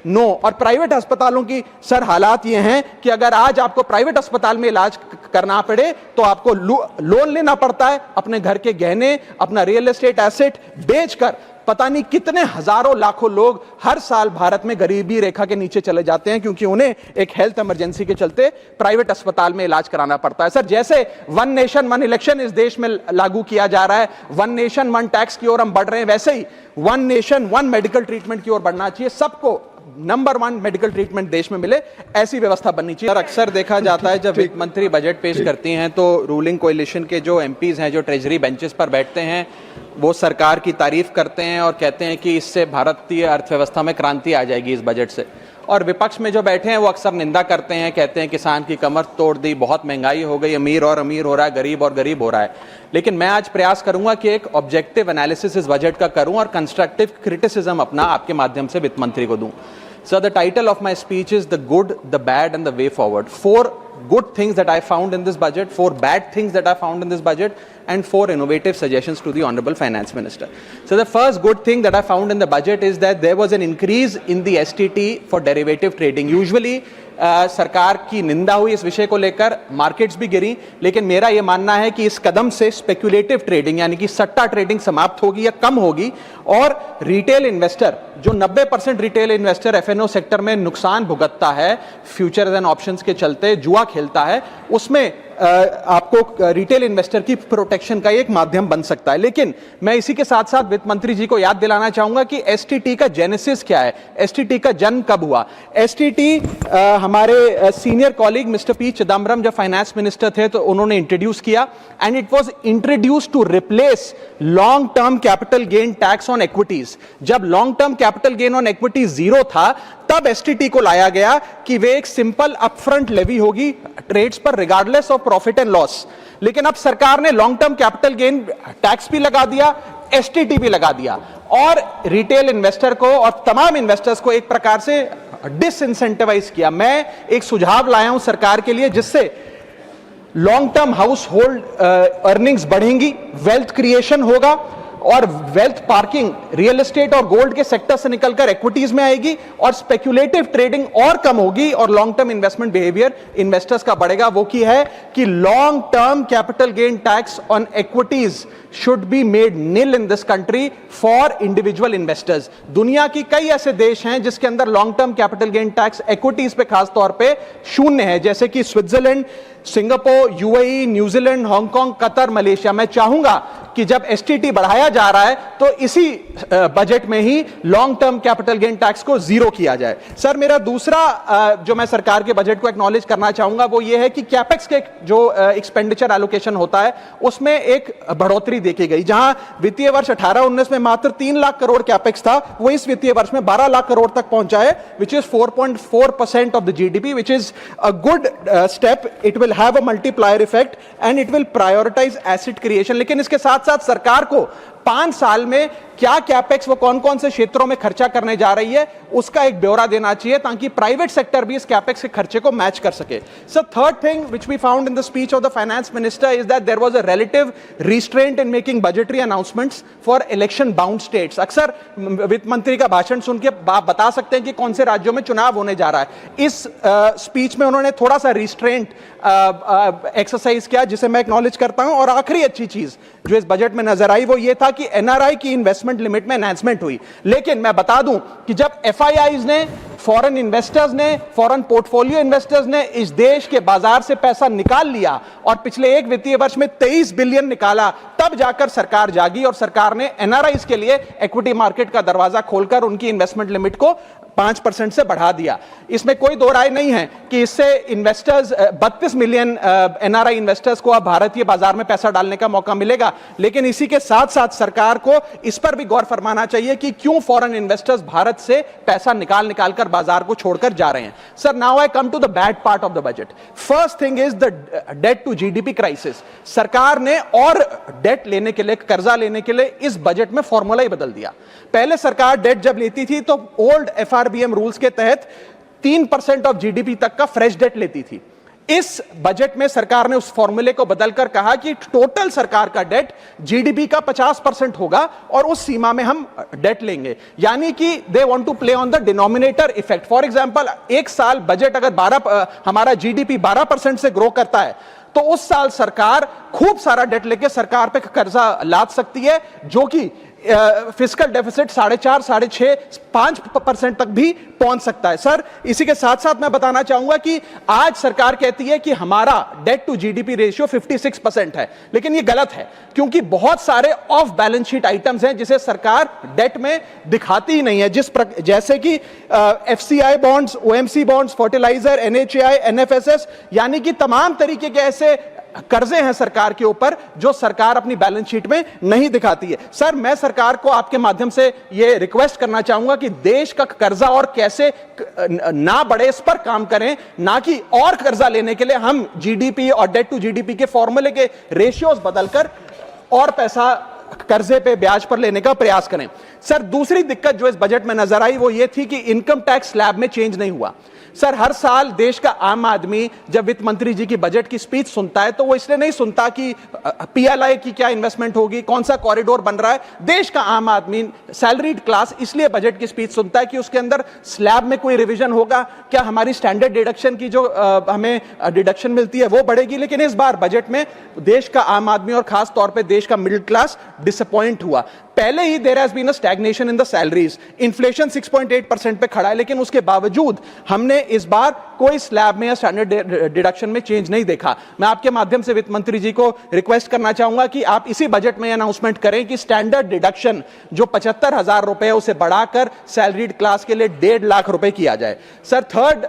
No. और private अस्पतालों की सर हालात ये हैं कि अगर आज आपको प्राइवेट अस्पताल में इलाज करना पड़े तो आपको लोन लेना पड़ता है, अपने घर के गहने, अपना रियल एस्टेट एसेट बेचकर पता नहीं कितने हजारों लाखों लोग हर साल भारत में गरीबी रेखा के नीचे चले जाते हैं, क्योंकि उन्हें एक हेल्थ इमरजेंसी के चलते प्राइवेट अस्पताल में इलाज कराना पड़ता है। सर, जैसे वन नेशन वन इलेक्शन इस देश में लागू किया जा रहा है, वन नेशन वन टैक्स की ओर हम बढ़ रहे हैं, वैसे ही one nation one medical treatment की ओर बढ़ना चाहिए। सबको नंबर 1 मेडिकल ट्रीटमेंट देश में मिले, ऐसी व्यवस्था बननी चाहिए। और अक्सर देखा जाता है जब वित्त मंत्री बजट पेश करती हैं तो रूलिंग कोalition के जो एमपीज हैं, जो ट्रेजरी बेंचेस पर बैठते हैं, वो सरकार की तारीफ करते हैं और कहते हैं कि इससे भारतीय अर्थव्यवस्था में क्रांति आ जाएगी इस बजट से। और विपक्ष में जो बैठे हैं वो अक्सर निंदा करते हैं, कहते हैं किसान की कमर तोड़ दी, बहुत महंगाई हो गई, अमीर और अमीर हो रहा है, गरीब और गरीब हो रहा है। लेकिन मैं आज प्रयास करूंगा कि एक ऑब्जेक्टिव एनालिसिस इस बजट का करूं और कंस्ट्रक्टिव क्रिटिसिज्म अपना आपके माध्यम से वित्त मंत्री को दूं। So the title of my speech is The Good, the Bad and the Way Forward. 4 good things that I found in this budget, 4 bad things that I found in this budget, and 4 innovative suggestions to the Honorable Finance Minister. So the first good thing that I found in the budget is that there was an increase in the STT for derivative trading. Usually सरकार की निंदा हुई इस विषय को लेकर, markets भी गिरी, लेकिन मेरा यह मानना है कि इस कदम से स्पेक्युलेटिव ट्रेडिंग यानी कि सट्टा ट्रेडिंग समाप्त होगी या कम होगी और रिटेल इन्वेस्टर, जो 90% रिटेल इन्वेस्टर एफएनओ सेक्टर में नुकसान भुगतता है, फ्यूचर्स एंड ऑप्शंस के चलते जुआ खेलता है, उसमें आपको रिटेल इन्वेस्टर की प्रोटेक्शन का एक माध्यम बन सकता है। लेकिन मैं इसी के साथ साथ वित्त मंत्री जी को याद दिलाना चाहूंगा कि एसटीटी का जेनेसिस क्या है, एसटीटी का जन्म कब हुआ। एसटीटी हमारे senior colleague Mister P Chidambaram जब फाइनेंस मिनिस्टर थे तो उन्होंने इंट्रोड्यूस किया, and it was introduce to replace long term capital gain tax on equities. जब long term capital gain on equities 0 था, तब एसटीटी को लाया गया कि वे एक सिंपल अपफ्रंट लेवी होगी ट्रेड्स पर regardless of profit and loss. लेकिन अब सरकार ने long term capital gain tax भी लगा दिया, एसटीटी भी लगा दिया, और रिटेल इन्वेस्टर को और तमाम इन्वेस्टर्स को एक प्रकार से डिसइंसेंटिवाइज किया। मैं एक सुझाव लाया हूं सरकार के लिए जिससे long term house hold earnings बढ़ेंगी, वेल्थ क्रिएशन होगा और वेल्थ पार्किंग रियल एस्टेट और गोल्ड के सेक्टर से निकलकर इक्विटीज में आएगी और स्पेक्युलेटिव ट्रेडिंग और कम होगी और long term investment behaviour investors का बढ़ेगा। वो की है कि long term capital gain tax on equities should be made nil in this country for individual investors. दुनिया की कई ऐसे देश हैं जिसके अंदर long term capital gain tax equities पे खास तौर पे शून्य है, जैसे कि Switzerland, Singapore, UAE, New Zealand, Hong Kong, Qatar, Malaysia. मैं चाहूंगा कि जब एसटीटी बढ़ाया जा रहा है तो इसी बजट में ही long term capital gain tax को 0 किया जाए। सर, मेरा दूसरा जो मैं सरकार के बजट को एक्नॉलेज करना चाहूंगा वो ये है कि कैपेक्स के जो एक्सपेंडिचर एलोकेशन होता है उसमें एक बढ़ोतरी देखी गई। जहां वित्तीय वर्ष 18-19 में मात्र 3 लाख करोड़ कैपेक्स था, वो इस वित्तीय वर्ष में 12 लाख करोड़ तक पहुंचा है, which is 4.4% of the GDP, which is a good step. It will have a multiplier effect and it will prioritize asset creation. लेकिन इसके साथ साथ सरकार को 5 साल में क्या कैपेक्स वो कौन कौन से क्षेत्रों में खर्चा करने जा रही है उसका एक ब्यौरा देना चाहिए ताकि प्राइवेट सेक्टर भी इस कैपेक्स के खर्चे को मैच कर सके। So third thing which we found in the speech of the finance minister is that there was a relative restraint in making budgetary announcements for election bound states. अक्सर वित्त मंत्री का भाषण सुन के आप बता सकते हैं कि कौन से राज्यों में चुनाव होने जा रहा है। इस स्पीच में उन्होंने थोड़ा सा रिस्ट्रेंट एक्सरसाइज किया जिसे मैं एक्नॉलेज करता हूं। और आखिरी अच्छी चीज जो इस बजट में नजर आई वो ये था कि एनआरआई की इन्वेस्टमेंट लिमिट में एनहांसमेंट हुई। लेकिन मैं बता दूं कि जब एफआईआईज ने, फॉरेन इन्वेस्टर्स ने, फॉरेन पोर्टफोलियो इन्वेस्टर्स ने इस देश के बाजार से पैसा निकाल लिया और पिछले एक वित्तीय वर्ष में 23 बिलियन निकाला, तब जाकर सरकार जागी और सरकार ने एनआरआईज के लिए इक्विटी मार्केट का दरवाजा खोलकर उनकी इन्वेस्टमेंट लिमिट को 5% से बढ़ा दिया। इसमें कोई दो राय नहीं है कि इससे इन्वेस्टर्स 32 मिलियन एनआरआई इन्वेस्टर्स को अब भारतीय बाजार में पैसा डालने का मौका मिलेगा। लेकिन इसी के साथ साथ सरकार को इस पर भी गौर फरमाना चाहिए कि क्यों फॉरेन इन्वेस्टर्स भारत से पैसा निकाल कर बाजार को छोड़कर जा रहे हैं। Sir, now I come to the bad part of the budget. First thing is the debt to GDP crisis. सरकार ने और डेट लेने के लिए, कर्जा लेने के लिए इस बजट में फॉर्मूला ही बदल दिया। पहले सरकार डेट जब लेती थी तो ओल्ड एफआरबीएम रूल्स के तहत 3% ऑफ जीडीपी तक का फ्रेश डेट लेती थी। इस बजट में सरकार ने उस फॉर्मूले को बदलकर कहा कि टोटल सरकार का डेट जीडीपी का 50% होगा और उस सीमा में हम डेट लेंगे, यानी कि they want to play on the denominator effect. For example, एक साल बजट अगर हमारा जीडीपी 12% से ग्रो करता है तो उस साल सरकार खूब सारा डेट लेके सरकार पे कर्जा लाद सकती है, जो कि फिस्कल डेफिसिट 4.5, 6.5, 5% तक भी पहुंच सकता है। सर, इसी के साथ साथ मैं बताना चाहूंगा कि आज सरकार कहती है कि हमारा डेट टू जीडीपी रेशियो 56% है, लेकिन ये गलत है, क्योंकि बहुत सारे ऑफ बैलेंस शीट आइटम्स हैं जिसे सरकार डेट में दिखाती ही नहीं है, जैसे कि FCI bonds, OMC bonds, fertiliser, NHAI, NFSS, यानी कि तमाम तरीके के ऐसे कर्जे हैं सरकार के ऊपर जो सरकार अपनी बैलेंस शीट में नहीं दिखाती है। सर, मैं सरकार को आपके माध्यम से यह रिक्वेस्ट करना चाहूंगा कि देश का कर्जा और कैसे ना बढ़े इस पर काम करें, ना कि और कर्जा लेने के लिए हम जीडीपी और डेट टू जीडीपी के फॉर्मूले के रेशियोज बदलकर और पैसा कर्जे पे ब्याज पर लेने का प्रयास करें। सर, दूसरी दिक्कत जो इस बजट में नजर आई वो ये थी कि इनकम टैक्स स्लैब में चेंज नहीं हुआ। सर, हर साल देश का आम आदमी जब वित्त मंत्री जी की बजट की स्पीच सुनता है तो वो इसलिए नहीं सुनता कि पीएलआई की क्या इन्वेस्टमेंट होगी, कौन सा कॉरिडोर बन रहा है। देश का आम आदमी, सैलरीड क्लास, इसलिए बजट की स्पीच सुनता है कि उसके अंदर स्लैब में कोई रिवीजन होगा, क्या हमारी स्टैंडर्ड डिडक्शन की जो हमें डिडक्शन मिलती है वो बढ़ेगी। लेकिन इस बार बजट में देश का आम आदमी और खास तौर पर देश का मिडिल क्लास डिसअपॉइंट हुआ। पहले ही there has been a stagnation in the salaries, inflation 6.8% पे खड़ा है, लेकिन उसके बावजूद हमने इस बार कोई स्लैब में या स्टैंडर्ड डिडक्शन में चेंज नहीं देखा। मैं आपके माध्यम से वित्त मंत्री जी को रिक्वेस्ट करना चाहूंगा कि आप इसी बजट में अनाउंसमेंट करें कि स्टैंडर्ड डिडक्शन जो 75,000 रुपए उसे बढ़ाकर सैलरीड क्लास के लिए 1.5 लाख रुपए किया जाए। Sir, third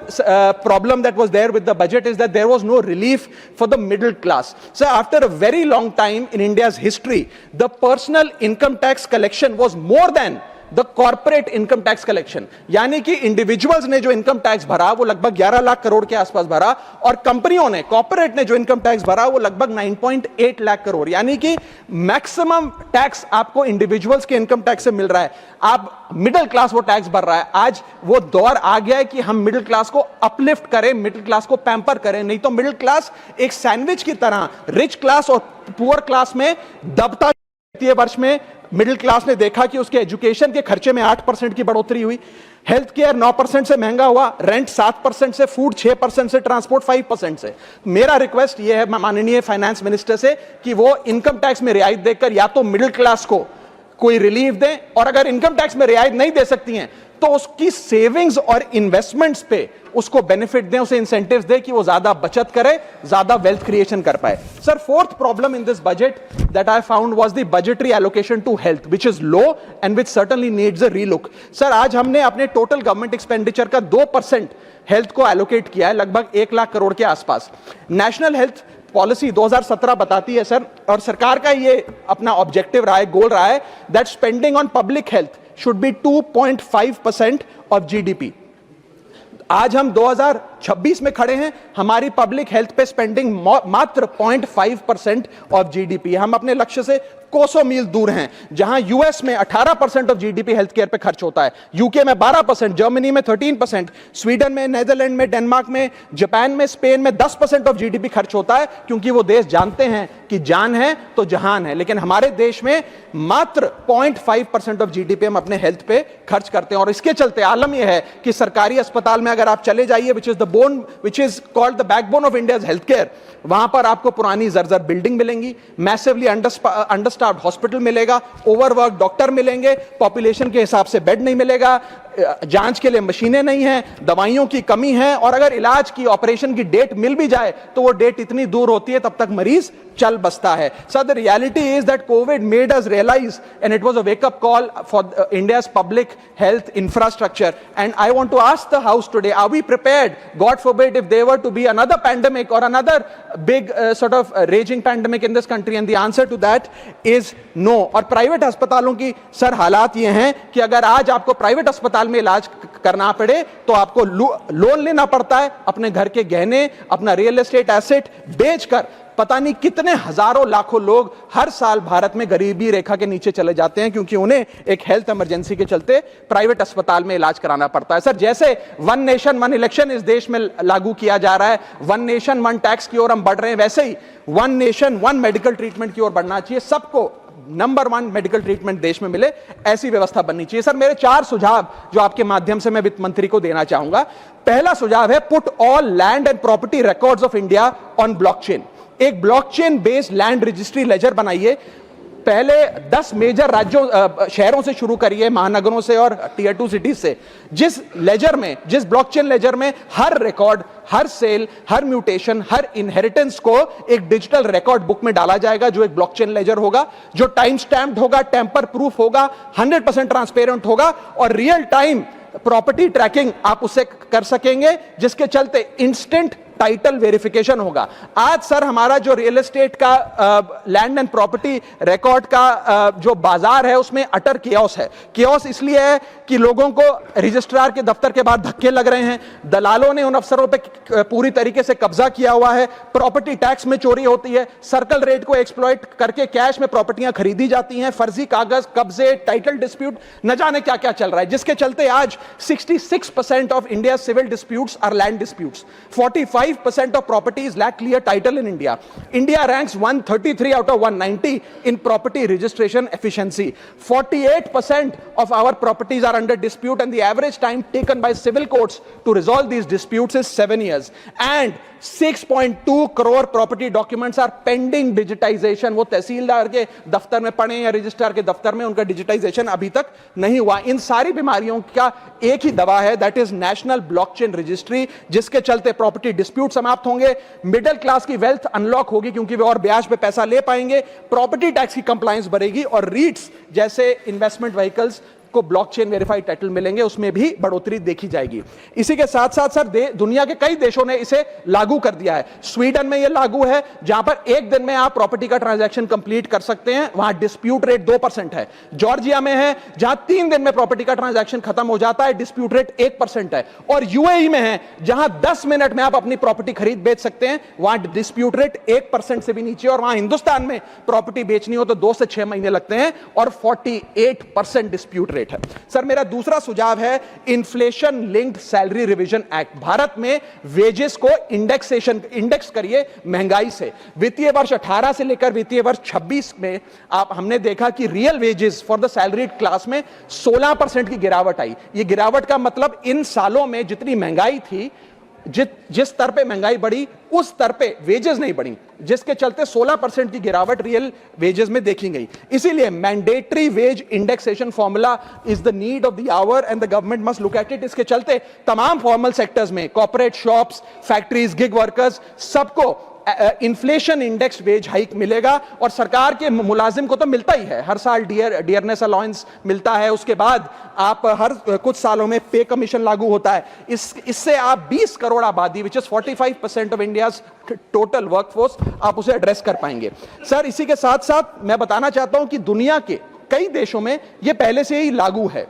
problem that was there with the budget is that there was no relief for the middle class. Sir, after a very long time in India's history, the personal income tax collection was more than the corporate income tax collection, यानी कि individuals ने जो income tax भरा वो लगभग 11 लाख करोड़ के आसपास भरा, और कंपनियों ने, कॉर्पोरेट ने जो इनकम टैक्स भरा वो लगभग 9.8 लाख करोड़, यानी कि मैक्सिमम टैक्स आपको इंडिविजुअल्स के इनकम टैक्स से मिल रहा है। आप मिडिल क्लास वो टैक्स भर रहा है। आज वो दौर आ गया है कि हम मिडिल क्लास को अपलिफ्ट करें, मिडिल क्लास को पैम्पर करें, नहीं तो मिडिल क्लास एक सैंडविच की तरह रिच क्लास और पुअर क्लास में दबता। वित्तीय वर्ष में मिडिल क्लास ने देखा कि उसके एजुकेशन के खर्चे में 8% की बढ़ोतरी हुई, हेल्थ केयर 9% से महंगा हुआ, रेंट 7% से, फूड 6% से, ट्रांसपोर्ट 5% से। मेरा रिक्वेस्ट यह है माननीय फाइनेंस मिनिस्टर से कि वो इनकम टैक्स में रियायत देकर या तो मिडिल क्लास को कोई रिलीफ दें, और अगर इनकम टैक्स में रियायत नहीं दे सकती हैं तो उसकी सेविंग्स और इन्वेस्टमेंट्स पे उसको बेनिफिट दें, उसे इंसेंटिव्स दें कि वो ज्यादा बचत करे, ज्यादा वेल्थ क्रिएशन कर पाए। Sir, fourth problem in this budget that I found was the budgetary allocation to health, which is low and which certainly needs a relook. Sir, आज हमने अपने टोटल गवर्नमेंट एक्सपेंडिचर का 2% हेल्थ को allocate किया है, लगभग 1 लाख करोड़ के आसपास। नेशनल हेल्थ पॉलिसी 2017 बताती है सर, और सरकार का ये अपना ऑब्जेक्टिव रहा है, गोल रहा है, that spending on public health should be 2.5% of GDP। आज हम 2026 में खड़े हैं, हमारी पब्लिक हेल्थ पे स्पेंडिंग मात्र 0.5% ऑफ जीडीपी। हम अपने लक्ष्य से कोसों मील दूर हैं। जहां यूएस में 18% ऑफ जीडीपी हेल्थ केयर पे खर्च होता है, यूके में 12%, जर्मनी में 13%, स्वीडन में, नेदरलैंड में, डेनमार्क में, जापान में, स्पेन में 10% ऑफ जीडीपी खर्च होता है, क्योंकि वो देश जानते हैं कि जान है तो जहान है। लेकिन हमारे देश में मात्र 0.5% ऑफ जीडीपी हम अपने हेल्थ पे खर्च करते हैं, और इसके चलते आलम यह है कि सरकारी अस्पताल में अगर आप चले जाइए, which is called the backbone of India's healthcare, वहां पर आपको पुरानी जर्जर बिल्डिंग मिलेंगी, मैसिवली अंडरस्टाफ्ड हॉस्पिटल मिलेगा, ओवरवर्क डॉक्टर मिलेंगे, पॉपुलेशन के हिसाब से बेड नहीं मिलेगा, जांच के लिए मशीनें नहीं हैं, दवाइयों की कमी है, और अगर इलाज की, ऑपरेशन की डेट मिल भी जाए तो वो डेट इतनी दूर होती है तब तक मरीज चल बसता है। Sir, the reality is that Covid made us realise and it was a wake up call for India's public health infrastructure, and I want to ask the house today, are we prepared, god forbid, if there were to be another pandemic or another big sort of raging pandemic in this country, and the answer to that is no। और private अस्पतालों की sir हालात ये हैं कि अगर आज आपको प्राइवेट अस्पताल में इलाज करना पड़े तो आपको लोन लेना पड़ता है, अपने घर के गहने, अपना रियल एस्टेट एसेट बेचकर पता नहीं कितने हजारों लाखों लोग हर साल भारत में गरीबी रेखा के नीचे चले जाते हैं, क्योंकि उन्हें एक हेल्थ इमरजेंसी के चलते प्राइवेट अस्पताल में इलाज कराना पड़ता है। सर, जैसे वन नेशन वन इलेक्शन इस देश में लागू किया जा रहा है, वन नेशन वन टैक्स की ओर हम बढ़ रहे हैं, वैसे ही one nation one medical treatment की ओर बढ़ना चाहिए। सबको नंबर 1 मेडिकल ट्रीटमेंट देश में मिले, ऐसी व्यवस्था बननी चाहिए। सर, मेरे 4 सुझाव जो आपके माध्यम से मैं वित्त मंत्री को देना चाहूंगा। पहला सुझाव है, put all land and property records of India on blockchain. एक blockchain based land registry ledger बनाइए। पहले 10 मेजर राज्यों शहरों से शुरू करिए, महानगरों से और टियर 2 सिटीज से, जिस ब्लॉकचेन लेजर में हर रिकॉर्ड, हर सेल, हर म्यूटेशन, हर इनहेरिटेंस को एक डिजिटल रिकॉर्ड बुक में डाला जाएगा, जो एक ब्लॉकचेन लेजर होगा, जो टाइम स्टैम्प्ड होगा, टेम्पर प्रूफ होगा, 100% ट्रांसपेरेंट होगा और रियल टाइम प्रॉपर्टी ट्रैकिंग आप उससे कर सकेंगे, जिसके चलते इंस्टेंट टाइटल वेरिफिकेशन होगा। आज सर हमारा जो रियल एस्टेट का लैंड एंड प्रॉपर्टी रिकॉर्ड का जो बाजार है, उसमें अटर कियोस है। कियोस इसलिए है कि लोगों को रजिस्ट्रार के दफ्तर के बाहर धक्के लग रहे हैं, दलालों ने उन अफसरों पे पूरी तरीके से कब्जा किया हुआ है, प्रॉपर्टी टैक्स में चोरी होती है, सर्कल रेट को एक्सप्लॉइट करके कैश में प्रॉपर्टियां खरीदी जाती हैं, फर्जी कागज, कब्जे, टाइटल डिस्प्यूट, न जाने क्या क्या चल रहा है, जिसके चलते आज 66% of India civil disputes are land disputes. 45% of properties lack clear title in India. India ranks 133 out of 190 in property registration efficiency. 48% of our properties are under dispute, and the average time taken by civil courts to resolve these disputes is 7 years. And 6.2 crore property documents are pending digitization. वो तहसीलदार के दफ्तर में पड़े या registrar के दफ्तर में, उनका डिजिटाइजेशन अभी तक नहीं हुआ। इन सारी बीमारियों का एक ही दवा है, that is national blockchain registry, जिसके चलते प्रॉपर्टी डिस्प्यूट समाप्त होंगे, मिडिल क्लास की वेल्थ अनलॉक होगी क्योंकि वे और ब्याज पे पैसा ले पाएंगे, प्रॉपर्टी टैक्स की कंप्लायंस बढ़ेगी और रीट्स जैसे इन्वेस्टमेंट व्हीकल्स को ब्लॉकचेन वेरीफाइड टाइटल मिलेंगे, उसमें भी बढ़ोतरी देखी जाएगी। इसी के साथ साथ सर दुनिया के कई देशों ने इसे लागू कर दिया है। स्वीडन में यह लागू है, जहां पर एक दिन में आप प्रॉपर्टी का ट्रांजैक्शन कंप्लीट कर सकते हैं, वहां डिस्प्यूट रेट 2% है। जॉर्जिया में है, जहां 3 दिन में प्रॉपर्टी का ट्रांजैक्शन खत्म हो जाता है, डिस्प्यूट रेट 1% है। और यूएई में है, जहां 10 मिनट में आप अपनी प्रॉपर्टी खरीद बेच सकते हैं, वहां डिस्प्यूट रेट 1% से भी नीचे। और वहां हिंदुस्तान में प्रॉपर्टी बेचनी हो तो 2 से 6 महीने लगते हैं और 48% डिस्प्यूट रेट है। सर, मेरा दूसरा सुझाव है inflation linked salary revision act. Bharat में वेजेस को इंडेक्स करिए महंगाई से। वित्तीय वर्ष 18 से लेकर वित्तीय वर्ष 26 में हमने देखा कि real wages for the salaried class में 16% की गिरावट आई। यह गिरावट का मतलब इन सालों में जितनी महंगाई थी, जिस स्तर पे महंगाई बढ़ी उस स्तर पे वेजेस नहीं बढ़ी, जिसके चलते 16% की गिरावट रियल वेजेस में देखी गई। इसीलिए mandatory wage indexation formula is the need of the hour and the government must look at it. इसके चलते तमाम फॉर्मल सेक्टर्स में, corporate, shops, factories, gig workers, सबको इन्फ्लेशन इंडेक्स वेज हाइक मिलेगा। और सरकार के मुलाजिम को तो मिलता ही है, हर साल डियरनेस अलाउंस मिलता है, उसके बाद आप हर कुछ सालों में पे कमीशन लागू होता है। इससे आप 20 करोड़ आबादी, which is 45% of India's total workforce, आप उसे एड्रेस कर पाएंगे। सर, इसी के साथ साथ मैं बताना चाहता हूं कि दुनिया के कई देशों में यह पहले से ही लागू है।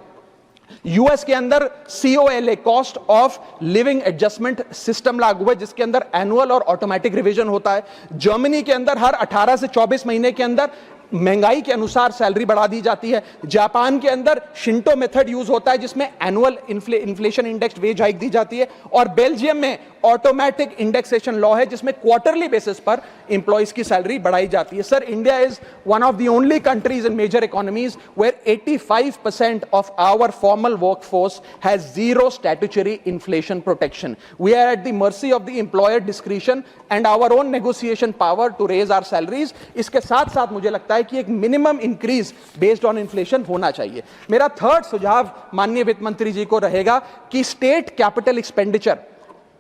यूएस के अंदर COLA, cost of living adjustment system लागू है, जिसके अंदर एनुअल और ऑटोमेटिक रिवीजन होता है। जर्मनी के अंदर हर 18 से 24 महीने के अंदर महंगाई के अनुसार सैलरी बढ़ा दी जाती है। जापान के अंदर शिंटो मेथड यूज होता है, जिसमें annual inflation index wage hike दी जाती है। और बेल्जियम में ऑटोमेटिक इंडेक्सेशन लॉ है, जिसमें क्वार्टरली बेसिस पर एम्प्लॉइज की सैलरी बढ़ाई जाती है। Sir, India is one of the only countries in major economies where 85% of our formal workforce has zero statutory inflation protection. We are at the mercy of the employer discretion and our own negotiation power to raise our salaries. इसके साथ साथ मुझे लगता है कि एक minimum increase based on inflation होना चाहिए। मेरा थर्ड सुझाव माननीय वित्त मंत्री जी को रहेगा कि स्टेट कैपिटल एक्सपेंडिचर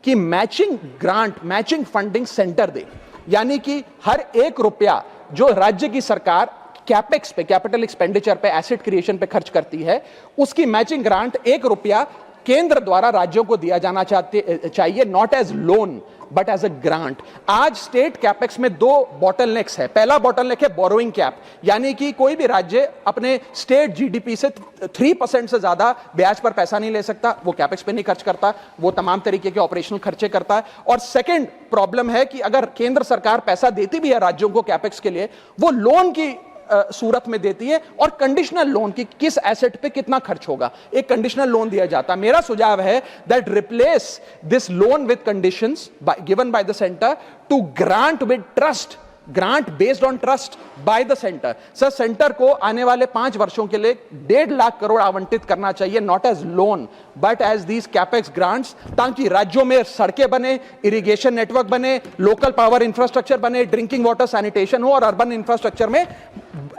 की matching grant, matching funding centre दे, यानी कि हर 1 रुपया जो राज्य की सरकार कैपेक्स पे, कैपिटल एक्सपेंडिचर पे, एसेट क्रिएशन पे खर्च करती है, उसकी मैचिंग ग्रांट 1 रुपया केंद्र द्वारा राज्यों को दिया जाना चाहिए, not as loan but as a grant. आज स्टेट कैपेक्स में दो बॉटलनेक्स है। पहला बॉटलनेक है बोरोइंग कैप, यानी कि कोई भी राज्य अपने स्टेट जीडीपी से 3% से ज्यादा ब्याज पर पैसा नहीं ले सकता, वो कैपेक्स पे नहीं खर्च करता, वो तमाम तरीके के ऑपरेशनल खर्चे करता है। और सेकंड प्रॉब्लम है कि अगर केंद्र सरकार पैसा देती भी है राज्यों को कैपेक्स के लिए, वो लोन की सूरत में देती है, और कंडीशनल लोन की किस एसेट पे कितना खर्च होगा, एक कंडीशनल लोन दिया जाता है। मेरा सुझाव है that replace this loan with conditions given by the centre to grant with trust, grant based on trust by the centre. Sir, centre को आने वाले 5 वर्षों के लिए 1.5 लाख करोड़ आवंटित करना चाहिए, not as loan but as these capex grants, ताकि राज्यों में सड़कें बने, इरिगेशन नेटवर्क बने, लोकल पावर इंफ्रास्ट्रक्चर बने, ड्रिंकिंग वाटर सैनिटेशन हो, और अर्बन इंफ्रास्ट्रक्चर में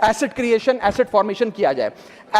एसेट क्रिएशन, एसेट फॉर्मेशन किया जाए।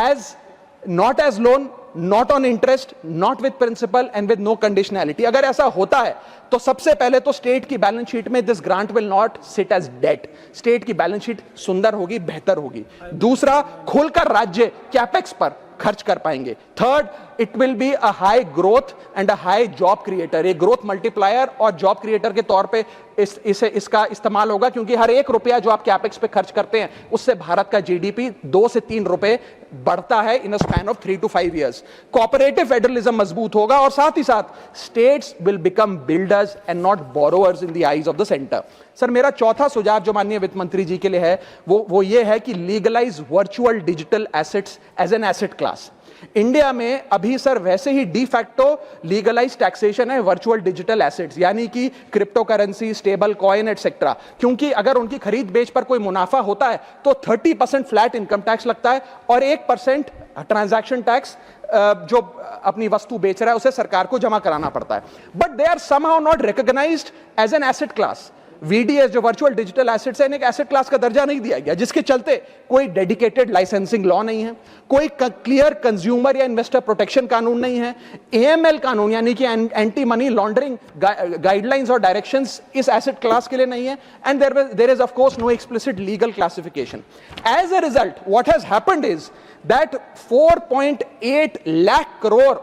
As not as loan, not on interest, not with principal and with no conditionality. अगर ऐसा होता है तो सबसे पहले तो स्टेट की बैलेंस शीट में this grant will not sit as debt, state की बैलेंस शीट सुंदर होगी, बेहतर होगी। दूसरा, खुलकर राज्य कैपेक्स पर खर्च कर पाएंगे। Third, it will be a high growth and a high job creator, एक ग्रोथ मल्टीप्लायर और जॉब क्रिएटर के तौर पे इसका इस्तेमाल होगा, क्योंकि हर 1 रुपया जो आप कैपेक्स पे खर्च करते हैं उससे भारत का जीडीपी 2 से 3 रुपए बढ़ता है in a span of 3 to 5 years। Cooperative federalism मजबूत होगा, और साथ ही साथ states will become builders and not borrowers in the eyes of the centre. Sir, मेरा चौथा सुझाव जो माननीय वित्त मंत्री जी के लिए है वो ये है कि legalise virtual digital assets as an asset class. India में अभी सर वैसे ही डी फैक्टो लीगलाइज टैक्सेशन है वर्चुअल डिजिटल एसेट्स, यानी कि crypto currency, stable coin et cetera, क्योंकि अगर उनकी खरीद बेच पर कोई मुनाफा होता है तो 30% फ्लैट इनकम टैक्स लगता है, और 1% ट्रांजैक्शन टैक्स जो अपनी वस्तु बेच रहा है उसे सरकार को जमा कराना पड़ता है। But they are somehow not recognised as an asset class. VDS जो वर्चुअल डिजिटल एसेट्स है, एक एसेट क्लास का दर्जा नहीं दिया गया, जिसके चलते कोई डेडिकेटेड लाइसेंसिंग लॉ नहीं है, कोई क्लियर कंज्यूमर या इन्वेस्टर प्रोटेक्शन कानून नहीं है, एएमएल कानून यानी कि एंटी मनी लॉन्ड्रिंग गाइडलाइंस और डायरेक्शंस इस एसेट क्लास के लिए नहीं है, and there is of course no explicit legal classification. As a result what has happened is that 4.8 lakh crore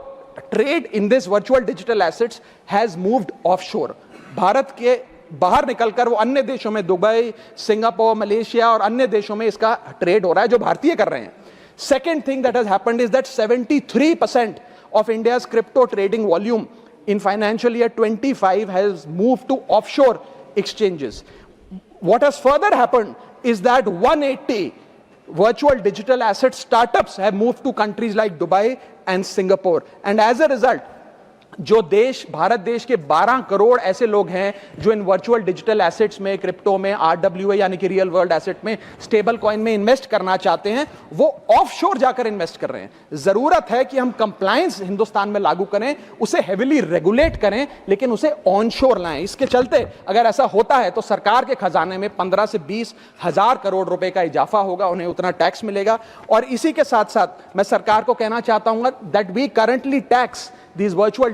trade in this virtual digital assets has moved offshore. Bharat के बाहर निकलकर वो अन्य देशों में, दुबई, सिंगापुर, मलेशिया और अन्य देशों में इसका ट्रेड हो रहा है जो भारतीय कर रहे हैं। Second thing that has happened is that 73% of India's crypto trading volume in financial year 25 has moved to offshore exchanges. What has further happened is that 180 virtual digital asset startups have moved to countries like Dubai and Singapore, and as a result जो देश, भारत देश के 12 करोड़ ऐसे लोग हैं जो इन virtual digital assets में, crypto में, आरडब्ल्यूए यानी कि रियल वर्ल्ड एसेट में, स्टेबल कॉइन में इन्वेस्ट करना चाहते हैं, वो ऑफशोर जाकर इन्वेस्ट कर रहे हैं। जरूरत है कि हम कंप्लायंस हिंदुस्तान में लागू करें, उसे हेविली रेगुलेट करें, लेकिन उसे ऑनशोर लाएं। इसके चलते अगर ऐसा होता है तो सरकार के खजाने में 15 से 20 हजार करोड़ रुपए का इजाफा होगा, उन्हें उतना टैक्स मिलेगा। और इसी के साथ साथ मैं सरकार को कहना चाहता हूं that we currently tax these virtual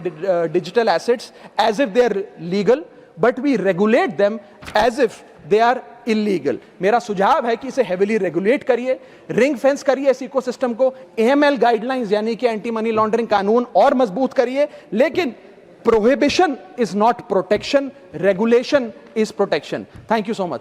digital assets as if they are legal, but we regulate them as if they are illegal. मेरा सुझाव है कि इसे heavily regulate करिए, रिंग फेंस करिए इस इकोसिस्टम को, AML गाइडलाइंस यानी कि एंटी मनी लॉन्ड्रिंग कानून और मजबूत करिए, लेकिन prohibition is not protection, regulation is protection. Thank you so much.